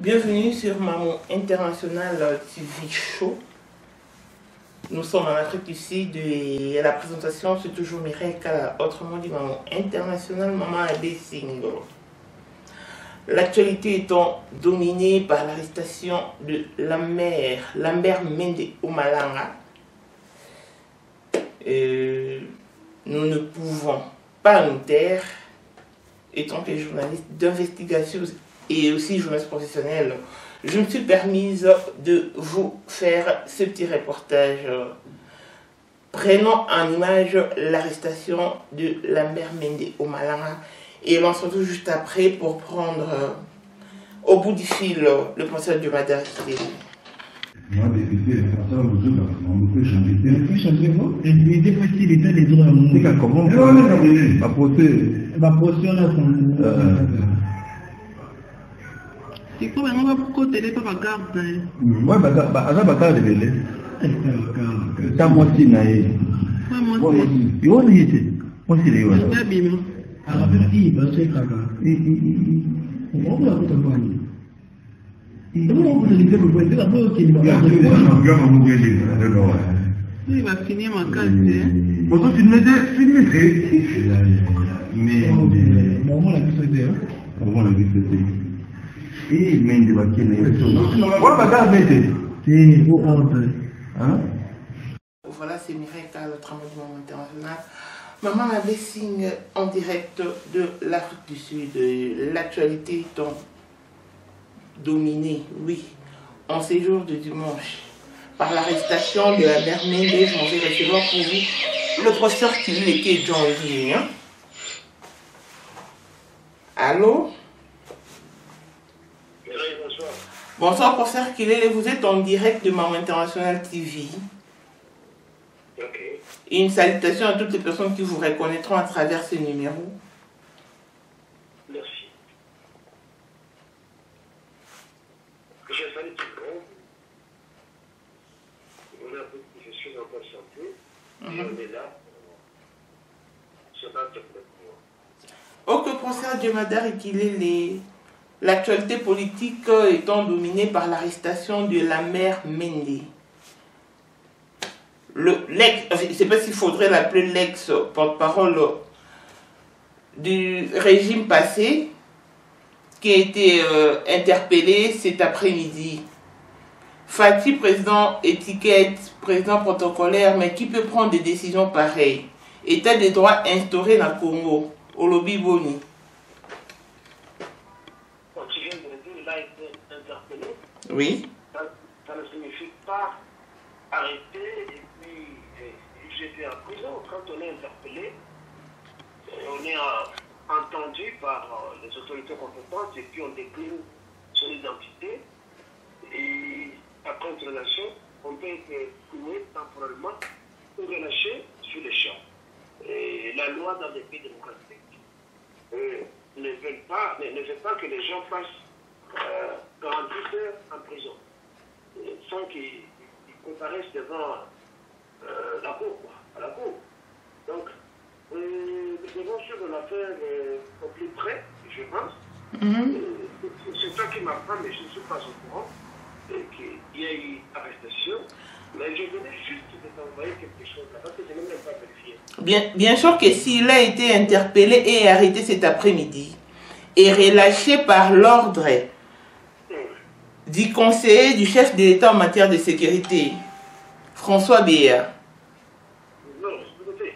Bienvenue sur Maman International TV Show. Nous sommes en Afrique du Sud et à la présentation, c'est toujours Mireille Kala, autrement dit Maman International, Maman Abessing. L'actualité étant dominée par l'arrestation de Lambert Mende Omalanga, nous ne pouvons pas nous taire, étant que journaliste d'investigation et aussi journaliste professionnel. Je me suis permise de vous faire ce petit reportage prenant en image l'arrestation de Lambert Mende Omalanga. Et l'on se retrouve juste après pour prendre au bout du fil le professeur Diomada. Moi, député, les personnes on peut changer. On peut changer, vous? Il était facile, il était les droits à mon. C'est comment? Ma procès. Ma procès, on a c'est quoi, on va côté les pas garde. Ouais, bah, ça de belé. Ça, moi, si, naïe. Moi, il y a une idée. Moi, si, il y a une idée. Alors, il va se faire. On va tout avoir. Il va finir ma case. Pourtant, tu me dis, mais on l'a vu c'était. On l'a vu c'était. Et même de vaquer c'est au ordre. Voilà, c'est Mireille Kala, le travail du Maman International. Maman Abessing en direct de l'Afrique du Sud. L'actualité étant dominée, oui, en séjour de dimanche, par l'arrestation de la mère Mende. Je m'en vais recevoir pour vous le professeur Kileke John Ligne. Allô? Bonsoir. Bonsoir, professeur Kileke, vous êtes en direct de Maman International TV. Ok. Et une salutation à toutes les personnes qui vous reconnaîtront à travers ce numéro. Merci. Je salue tout le monde. Je suis en bonne santé. Et on est là pour se battre pour le pouvoir. Ok, professeur Diomada et qu'il est l'actualité politique étant dominée par l'arrestation de la mère Mende. Je ne sais pas s'il faudrait l'appeler l'ex-porte-parole du régime passé, qui a été interpellé cet après-midi. Fatih, président étiquette, président protocolaire, mais qui peut prendre des décisions pareilles? État des droits instauré dans le Congo, au lobby Boni. Quand tu viens de le dire, il a été interpellé. Oui. Ça ne signifie pas arrêter et puis jeter en prison. Quand on est interpellé, on est entendu par les autorités compétentes et puis on décline son identité. Et après interrogation, on peut être fouillé temporairement ou relâché sur les champs. Et la loi dans les pays démocratiques ne veut pas que les gens passent 48 heures en prison sans qu'ils comparaissent devant la cour, à la cour. Donc, nous devons suivre l'affaire au plus près, je pense. C'est toi qui m'apprends, mais je ne suis pas au courant qu'il y a eu arrestation. Mais je venais juste de t'envoyer quelque chose là, parce que je n'ai même pas vérifié. Bien sûr que s'il a été interpellé et arrêté cet après-midi et relâché par l'ordre du conseiller du chef de l'État en matière de sécurité, François Béa. Non, écoutez,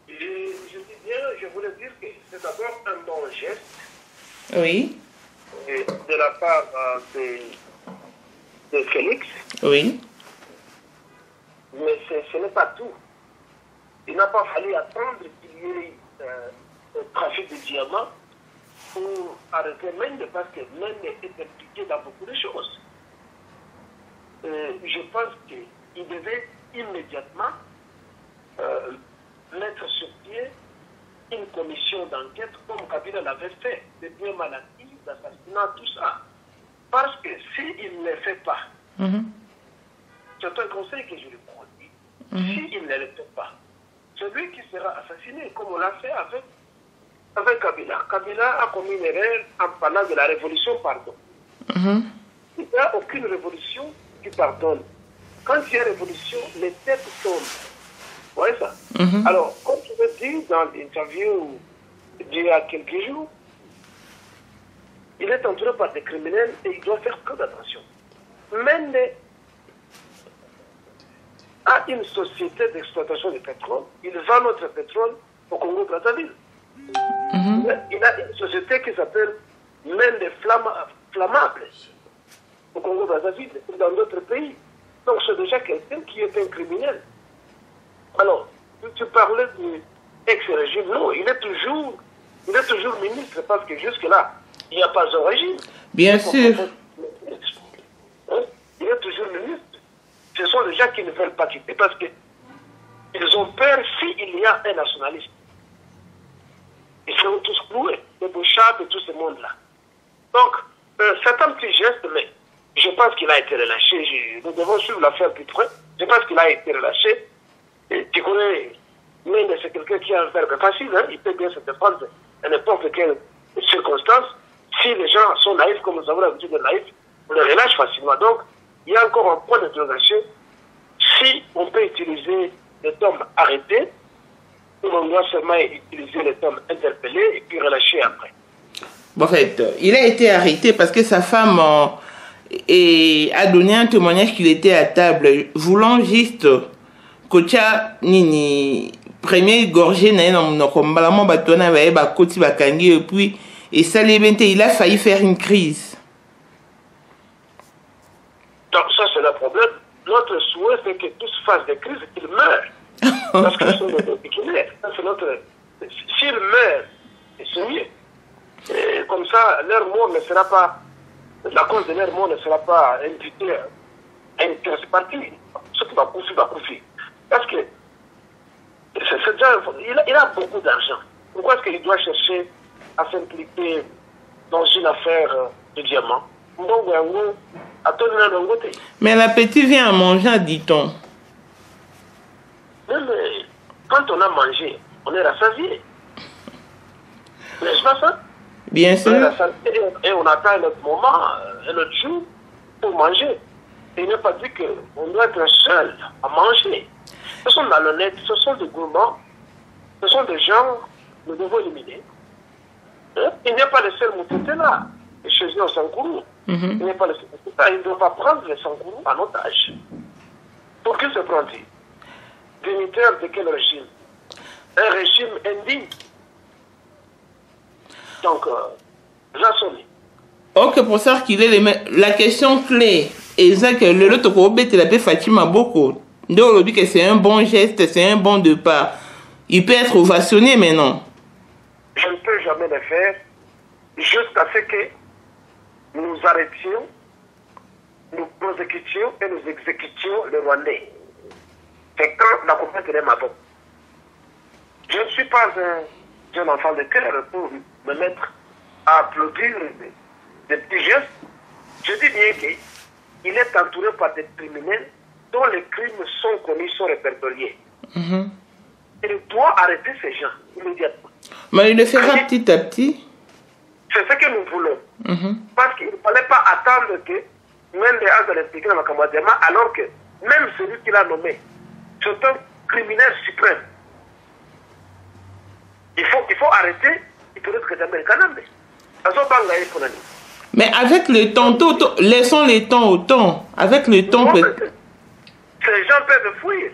je dis bien, je voulais dire que c'est d'abord un bon geste. Oui. De la part de Félix. Oui. Mais ce n'est pas tout. Il n'a pas fallu attendre qu'il y ait un trafic de diamants pour arrêter Mende, parce que Mende est impliqué dans beaucoup de choses. Je pense qu'il devait immédiatement mettre sur pied une commission d'enquête comme Kabila l'avait fait, de bien maladie, d'assassinat, tout ça. Parce que s'il ne le fait pas, c'est un conseil que je lui produis, s'il ne le fait pas, celui qui sera assassiné, comme on l'a fait avec avec Kabila. Kabila a commis une erreur en parlant de la révolution pardon. Il n'y a aucune révolution qui pardonne. Quand il y a révolution, les têtes tombent. Vous voyez ça? Alors, comme je l'ai dit dans l'interview d'il y a quelques jours, il est entouré par des criminels et il doit faire très attention. Mende a une société d'exploitation de pétrole. Il vend notre pétrole au Congo-Brazzaville. Il a une société qui s'appelle Mende Flammable au Congo-Brazzaville ou dans d'autres pays. Donc c'est déjà quelqu'un qui est un criminel. Alors, tu parlais du ex-régime. Non, il est toujours ministre parce que jusque-là, il n'y a pas un régime. Bien sûr. Il est toujours ministre. Ce sont des gens qui ne veulent pas quitter parce qu'ils ont peur s'il y a un nationaliste. Ils seront tous cloués, les Bouchard et tout ce monde-là. Donc, c'est un petit geste, mais je pense qu'il a été relâché. Nous devons suivre l'affaire plus près. Je pense qu'il a été relâché. Et tu connais, Mende, c'est quelqu'un qui a un verbe facile, hein? Il peut bien se défendre à n'importe quelle circonstance. Si les gens sont naïfs, comme nous avons l'habitude de naïfs, on les relâche facilement. Donc, il y a encore un point d'interrogation. Si on peut utiliser le terme arrêté, ou on doit seulement utiliser le terme interpellé et puis relâcher après. En fait, il a été arrêté parce que sa femme a donné un témoignage qu'il était à table, voulant juste Kocha Nini, premier gorgé, et puis, et ça il a failli faire une crise. Donc ça c'est le problème. Notre souhait c'est que tous fassent des crises et qu'ils meurent. Parce que ce sont des victimaires. C'est notre... S'ils meurent, c'est mieux. Et comme ça, leur mort ne sera pas... La cause de leur mort ne sera pas imputée à une classe partie. Ce qui va profiter. Parce que il a beaucoup d'argent. Pourquoi est-ce qu'il doit chercher à s'impliquer dans une affaire de diamant? Mais l'appétit vient à manger, dit-on. Mais quand on a mangé, on est rassasié. N'est-ce pas ça? Bien sûr. Et on attend un autre moment, un autre jour pour manger. Et il n'est pas dit qu'on doit être seul à manger. Ce sont malhonnêtes, ce sont des gourmands, ce sont des gens que nous devons éliminer. Il n'y a pas de seul mouteté là. Chez eux, au Sankourou. Il n'y a pas de seul mouteté là. Il ne doit pas prendre les Sankourou en otage. Pour qui se prend-il? Dignitaire de quel régime? Un régime indigne. Donc, j'assomme. Ok, pour ça qu'il est la question clé. Et ça que le lot il a fait Fatima beaucoup. Donc, que c'est un bon geste, c'est un bon départ. Il peut être ovationné maintenant. Je ne peux jamais le faire jusqu'à ce que nous arrêtions, nous prosécutions et nous exécutions le Rwandais. C'est quand la compétence est ma botte. Je ne suis pas un jeune enfant de cœur pour me mettre à applaudir des petits gestes. Je dis bien qu'il est entouré par des criminels dont les crimes sont connus, sont répertoriés. Il doit arrêter ces gens immédiatement. Mais il le fera petit à petit. C'est ce que nous voulons. Parce qu'il ne fallait pas attendre que même les gens de l'expliquer dans ma camarade, alors que même celui qui l'a nommé, c'est un criminel suprême. Il faut arrêter. Il faut être jamais canamé. Mais avec le temps, laissons le temps au temps. Avec le temps, ces gens peuvent fuir.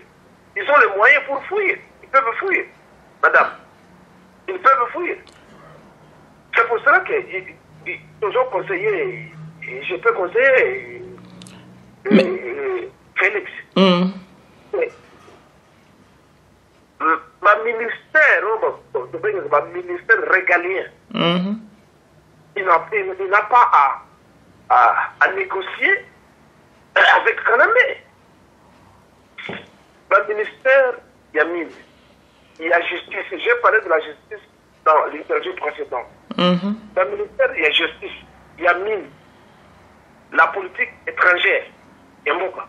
Ils ont les moyens pour fuir. Ils peuvent fuir, madame. Ils peuvent fuir. C'est pour cela que toujours conseiller, je peux conseiller Félix. Ma ministère régalien, il n'a pas à négocier avec Kanamé. Ma ministère, il y a mine. Il y a justice. J'ai parlé de la justice dans l'interview précédente. Dans le ministère, il y a justice. Il y a mine. La politique étrangère. Il y a Moka.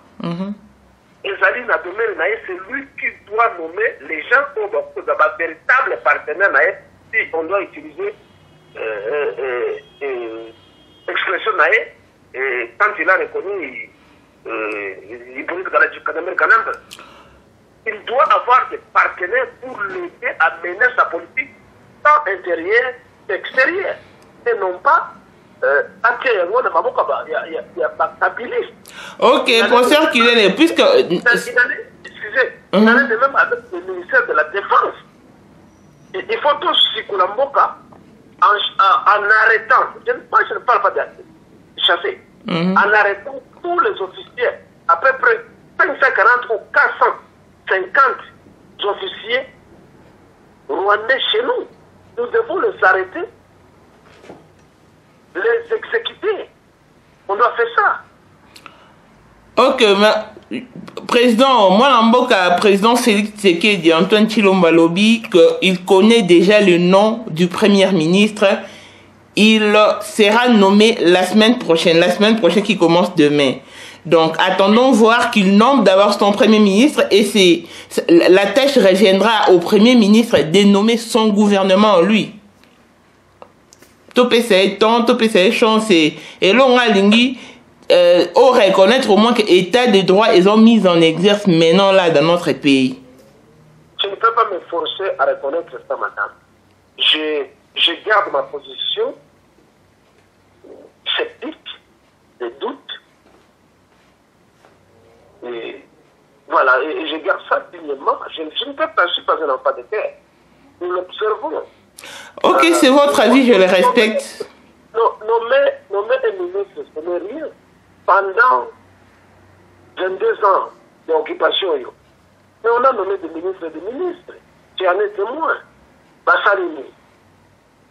Ezali n'a donné c'est lui qui doit nommer les gens comme véritable partenaire si on doit utiliser expression naïe, quand il a reconnu il doit avoir des partenaires pour l'aider à mener sa politique tant intérieure qu'extérieure et non pas ok, professeur Kilele, puisque il allait de même avec le ministère de la Défense. Il faut tous s'y collaborer en arrêtant, je ne parle pas de chasser, en arrêtant tous les officiers, à peu près 540 ou 450 officiers rwandais chez nous. Nous devons les arrêter, les exécuter. On doit faire ça. Ok, mais président, moi, Namboka, président Félix Tshisekedi, Antoine Tshilombo lobi, qu'il connaît déjà le nom du premier ministre. Il sera nommé la semaine prochaine qui commence demain. Donc, attendons voir qu'il nomme d'abord son premier ministre et la tâche reviendra au premier ministre de nommer son gouvernement en lui. Topé c'est temps, topé c'est chance et l'on a lingi au reconnaître au moins que l'état de droit ils ont mis en exerce maintenant là dans notre pays. Je ne peux pas me forcer à reconnaître ça, madame. Je garde ma position sceptique, des doutes. Et voilà, et je garde ça dignement. Je ne peux pas, je ne suis pas un enfant de terre. Nous l'observons. Ok, c'est votre avis, je le respecte. Nommer un ministre, ce n'est rien. Pendant 22 ans d'occupation, mais on a nommé des ministres et des ministres. Tu en es témoin. Bassalini.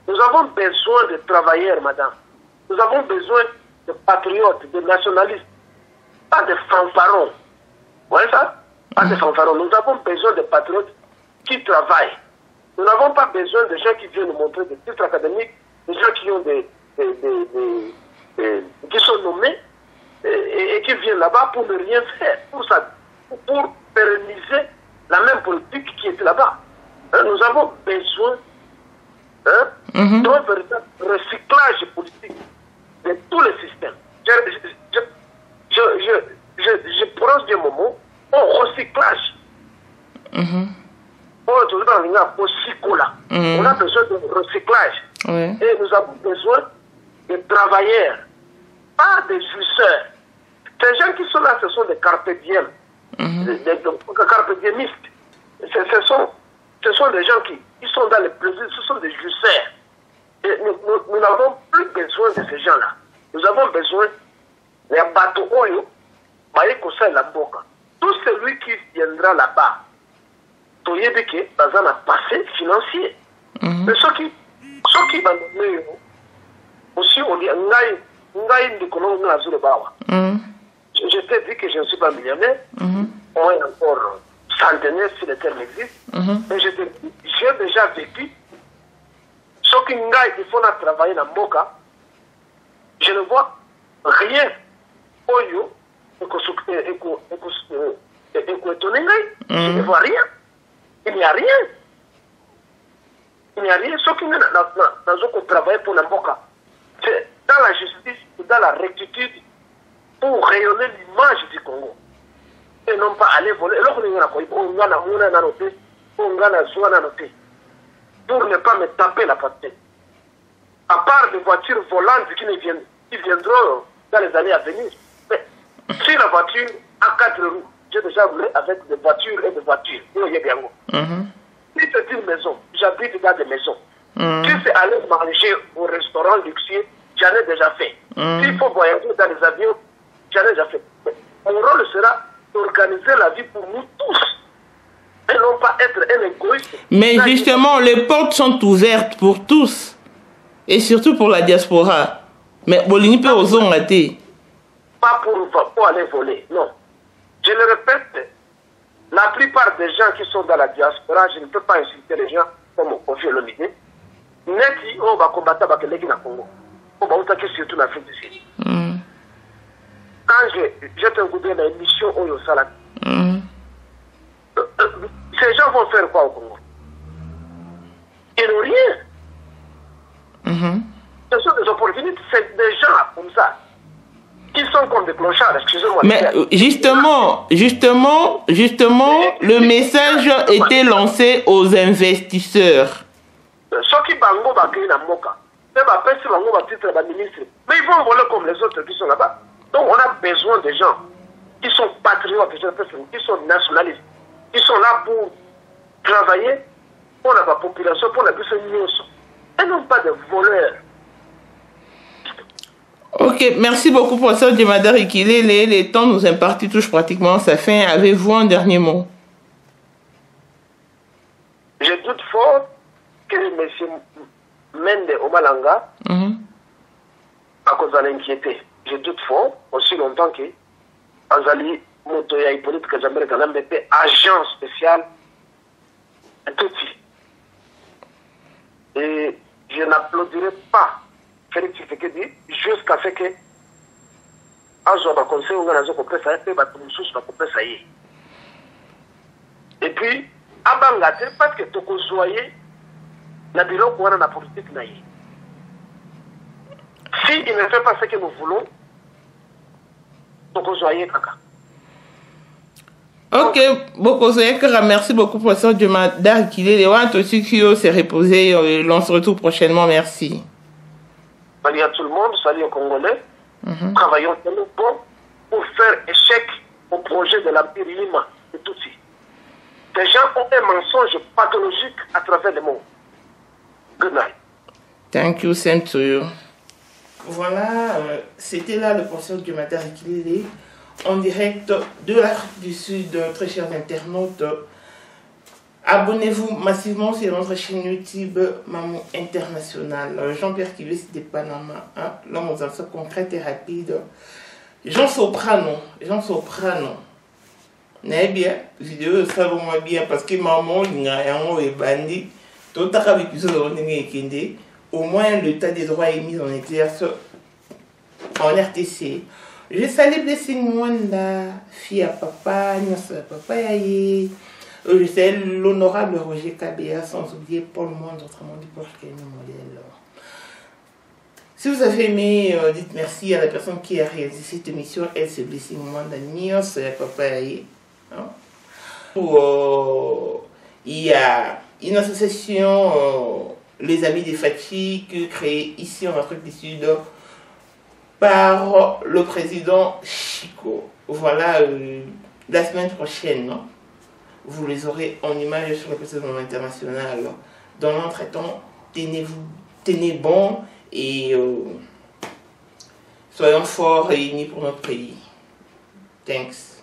Nous avons besoin de travailleurs, madame. Nous avons besoin de patriotes, de nationalistes. Pas de fanfarons. Vous voyez ça? Pas de fanfarons. Nous avons besoin de patriotes qui travaillent. Nous n'avons pas besoin de gens qui viennent nous montrer des titres académiques, des gens qui ont qui sont nommés et qui viennent là-bas pour ne rien faire, pour pérenniser la même politique qui était là-bas. Nous avons besoin d'un véritable recyclage politique de tous les systèmes. Je prononce des moments au recyclage. On a besoin de recyclage. Et nous avons besoin de travailleurs, pas des jouisseurs. Ces gens qui sont là, ce sont des carpe diem, des carpe diemistes. Ce sont des gens qui sont dans le plaisir, ce sont des jouisseurs. Et nous n'avons plus besoin de ces gens-là. Nous avons besoin des bateaux oyo, tout celui qui viendra là-bas, dans un passé financier. Mais ceux qui aussi on dit je t'ai dit que je ne suis pas millionnaire, on est encore centenaire si le terme existe, mais je te dis, j'ai déjà vécu ceux qui font travailler dans Moka, je ne vois rien. Oyo, je ne vois rien. Il n'y a rien. Il n'y a rien. Ceux qui travaillent pour la Moka, c'est dans la justice, dans la rectitude, pour rayonner l'image du Congo. Et non pas aller voler. Pour ne pas me taper la patte. À part des voitures volantes qui viendront dans les années à venir. Mais si la voiture a 4 roues, j'ai déjà voulu avec des voitures et des voitures. Si c'est une maison, j'habite dans des maisons. Si c'est aller manger au restaurant luxueux, j'en ai déjà fait. S'il faut voyager dans les avions, j'en ai déjà fait. Mais mon rôle sera d'organiser la vie pour nous tous. Et non pas être un égoïste. Mais justement, les portes sont ouvertes pour tous. Et surtout pour la diaspora. Mais Bolini peut oser en rater. Pas pour aller voler, non. Je le répète, la plupart des gens qui sont dans la diaspora, je ne peux pas insulter les gens comme Kofi Olomide. Neti, on va combattre avec les Congo. On va attaquer surtout l'Afrique du Sud. Quand j'ai un coup de l'émission Oyo Salat, ces gens vont faire quoi au Congo? Ils n'ont rien. Ce sont des opportunistes, c'est des gens comme ça, qui sont comme des clochards, excusez-moi. Mais justement, le message était lancé aux investisseurs. Ceux qui bango bakri na moka, c'est pas parce que bango titre ba ministre, mais ils vont voler comme les autres qui sont là-bas. Donc on a besoin de gens qui sont patriotes, qui sont nationalistes, qui sont là pour travailler pour la population, pour la puissance, et non pas des voleurs. Ok, merci beaucoup, professeur Djemada Rikilele. Les temps nous impartis touchent pratiquement sa fin. Avez-vous un dernier mot? Je doute fort que M. Mende Omalanga a cause de l'inquiété. Je doute fort, aussi longtemps que Azali Motoya Hippolyte Kajamere Kanambe était agent spécial tout. Et je n'applaudirai pas Félix Tshisekedi jusqu'à ce que Azoba conseil on a ça et puis abangate parce que to kozoyer na bilo ko na politique na yi. Si il ne fait pas ce que nous voulons, to kozoyer kaka. Ok, merci beaucoup, professeur Djemada Rikilele. Aussi qui s'est reposé. L'on se retrouve prochainement. Merci. Salut à tout le monde, salut aux Congolais. Travaillons pour faire échec au projet de l'Empire Lima et tout ça. Les gens ont un mensonge pathologique à travers le monde. Good night. Thank you, same to you. Voilà, c'était là le professeur Djemada Rikilele en direct de l'Afrique du Sud, très chers internautes. Abonnez-vous massivement sur notre chaîne YouTube Maman International. Jean-Pierre Kivis de Panama. Là, on a ça concret et rapide. Jean Soprano. N'est bien, vidéo ça va moi bien parce que maman il y a un bandit. Tout à fait au moins l'état des droits est mis en exerce en RTC. Je salue Blessing Mwanda, fille à papa, je salue l'honorable Roger Kabea, sans oublier Paul Monde, autrement dit Paul Kenny Modèle. Si vous avez aimé, dites merci à la personne qui a réalisé cette émission. Elle, c'est Blessing Mwanda Nios, papa. Il y a une association, les Amis des Fatigues, créée ici en Afrique du Sud par le président Chico. Voilà, la semaine prochaine, vous les aurez en image sur le président international. Dans l'entretemps, tenez bon et soyons forts et unis pour notre pays. Thanks.